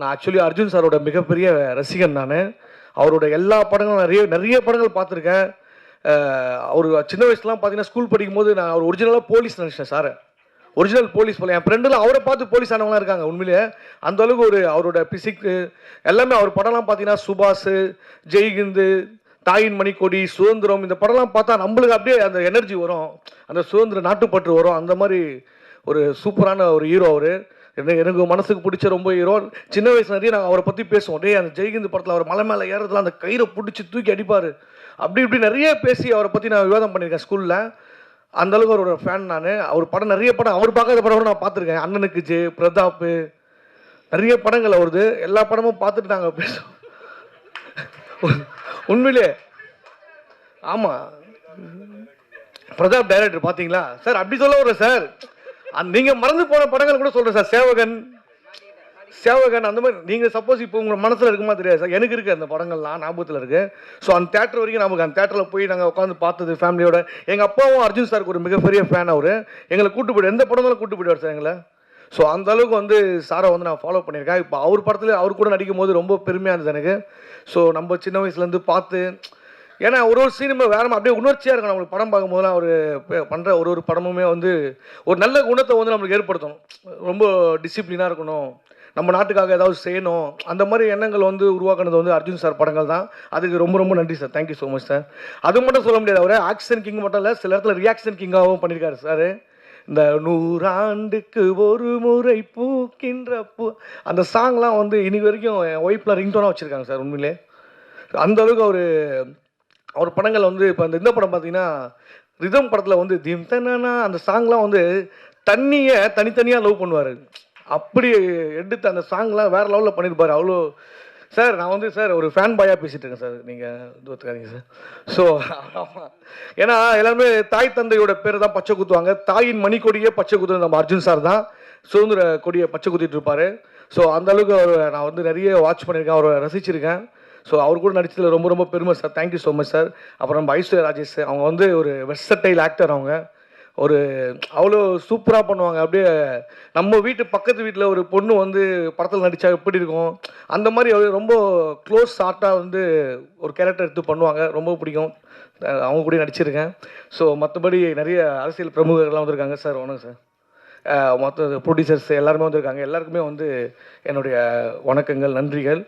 நான் ஆக்சுவலி அர்ஜுன் சாரோட மிகப்பெரிய ரசிகன் நான். அவரோட எல்லா படங்களும் நிறைய நிறைய படங்கள் பார்த்துருக்கேன். அவர் சின்ன வயசுலாம் பார்த்தீங்கன்னா, ஸ்கூல் படிக்கும்போது நான் அவர் ஒரிஜினலாக போலீஸ் நினச்சேன் சாரை. ஒரிஜினல் போலீஸ் போல. என் ஃப்ரெண்டுலாம் அவரை பார்த்து போலீஸ் ஆனவங்களாம் இருக்காங்க உண்மையிலேயே. அந்த அளவுக்கு ஒரு அவரோட பிசிக்கு எல்லாமே அவர் படம்லாம் பார்த்தீங்கன்னா, சுபாஷ், ஜெய்ஹிந்து, தாயின் மணிக்கொடி, சுதந்திரம் இந்த படம்லாம் பார்த்தா நம்மளுக்கு அப்படியே அந்த எனர்ஜி வரும். அந்த சுதந்திர நாட்டுப்பற்று வரும். அந்த மாதிரி ஒரு சூப்பரான ஒரு ஹீரோ அவர். எனக்கு மனசுக்கு பிடிச்ச ரொம்ப ஹீரோ. சின்ன வயசுல நிறைய நாங்கள் அவரை பற்றி பேசுவோம். டே அந்த ஜெய்ஹிந்த் படத்தில் அவர் மலை மேலே ஏறதுல அந்த கயிறை பிடிச்சி தூக்கி அடிப்பார். அப்படி இப்படி நிறைய பேசி அவரை பற்றி நான் விவாதம் பண்ணியிருக்கேன் ஸ்கூலில். அந்தளவுக்கு அவரோட ஃபேன் நான். அவர் படம் நிறைய படம் அவர் பார்க்காத படம் கூட நான் பார்த்துருக்கேன். அண்ணனுக்கு ஜே, பிரதாப், நிறைய படங்கள் அவருது. எல்லா படமும் பார்த்துட்டு நாங்கள் பேசுவோம். உண்மையிலே ஆமாம். பிரதாப் டைரக்டர் பார்த்தீங்களா சார்? அப்படி சொல்ல வர சார், நீங்கள் மறந்து போன படங்கள் கூட சொல்கிறேன் சார். சேவகன் அந்த மாதிரி நீங்கள் சப்போஸ் இப்போ உங்கள் மனசில் இருக்குமா தெரியாது சார். எனக்கு இருக்குது அந்த படங்கள்லாம் ஞாபகத்தில் இருக்குது. ஸோ அந்த தேட்டர் வரைக்கும் நமக்கு அந்த தேட்டரில் போய் நாங்கள் உட்காந்து பார்த்தது ஃபேமிலியோட. எங்கள் அப்பாவும் அர்ஜுன் சாருக்கு ஒரு மிகப்பெரிய ஃபேன். அவர் எங்களை கூட்டு போய்டு எந்த படங்களும் கூட்டு போய்டுவார் சார் எங்களை. ஸோ அந்த அளவுக்கு வந்து சாரை வந்து நான் ஃபாலோ பண்ணியிருக்கேன். இப்போ அவர் படத்தில் அவர் கூட நடிக்கும் போது ரொம்ப பெருமையாக இருந்தது எனக்கு. ஸோ நம்ம சின்ன வயசுலேருந்து பார்த்து, ஏன்னா ஒரு சீனுமே வேற அப்படியே உணர்ச்சியாக இருக்கும். நம்மளுக்கு படம் பார்க்கும்போதுலாம் அவர் பண்ணுற ஒரு படமுமே வந்து ஒரு நல்ல குணத்தை வந்து நம்மளுக்கு ஏற்படுத்தணும். ரொம்ப டிசிப்ளினாக இருக்கணும், நம்ம நாட்டுக்காக ஏதாவது செய்யணும், அந்த மாதிரி எண்ணங்கள் வந்து உருவாக்குனது வந்து அர்ஜுன் சார் படங்கள் தான். அதுக்கு ரொம்ப ரொம்ப நன்றி sir. Thank you so much sir. அது மட்டும் சொல்ல முடியாது, அவர் ஆக்ஷன் கிங் மட்டும் இல்லை, சில இடத்துல ரியாக்ஷன் கிங்காகவும் பண்ணியிருக்காரு சார். இந்த 100 ஆண்டுக்கு ஒரு முறை பூக்கின்ற பூ அந்த சாங்லாம் வந்து இன்னைக்கு வரைக்கும் என் ஒய்ஃபில் ரிங்டோனாக வச்சுருக்காங்க சார். உண்மையிலே அந்த அளவுக்கு அவர் படங்கள் வந்து இப்போ இந்த படம் பார்த்தீங்கன்னா, ரிதம் படத்தில் வந்து திம் தனா அந்த சாங்லாம் வந்து தண்ணியை தனித்தனியாக லவ் பண்ணுவார். அப்படி எடுத்து அந்த சாங்லாம் வேறு லெவலில் பண்ணியிருப்பார். அவ்வளோ சார் நான் வந்து சார் ஒரு ஃபேன் பாயாக பேசிகிட்டு இருக்கேன் சார். நீங்கள் ஒத்துக்காதீங்க சார். ஸோ ஆமாம், ஏன்னா எல்லாருமே தாய் தந்தையோட பேரை தான் பச்சை குத்துவாங்க. தாயின் மணிக்கொடியே பச்சை குத்துறது நம்ம அர்ஜுன் சார் தான். சுதந்திர கொடியை பச்சை குத்திட்டு இருப்பார். ஸோ அந்தளவுக்கு நான் வந்து நிறைய வாட்ச் பண்ணியிருக்கேன், அவரை ரசிச்சிருக்கேன். ஸோ அவர் கூட நடிச்சதில் ரொம்ப ரொம்ப பெருமை sir. Thank you so much sir. அப்புறம் நம்ம ஐஸ்வர்யா ராஜேஷ், அவங்க வந்து ஒரு வெர்சடைல் ஆக்டர். அவங்க ஒரு அவ்வளோ சூப்பராக பண்ணுவாங்க. அப்படியே நம்ம வீட்டு பக்கத்து வீட்டில் ஒரு பொண்ணு வந்து படத்தில் நடித்தா எப்படி இருக்கும், அந்த மாதிரி ரொம்ப க்ளோஸ் ஷார்ட்டாக வந்து ஒரு கேரக்டர் எடுத்து பண்ணுவாங்க. ரொம்ப பிடிக்கும். அவங்க கூட நடிச்சிருக்கேன். ஸோ மற்றபடி நிறைய அரசியல் பிரமுகர்கள்லாம் வந்திருக்காங்க சார். வணக்கம் சார். மற்ற ப்ரொடியூசர்ஸ் எல்லாருமே வந்திருக்காங்க. எல்லாருக்குமே வந்து என்னுடைய வணக்கங்கள், நன்றிகள்.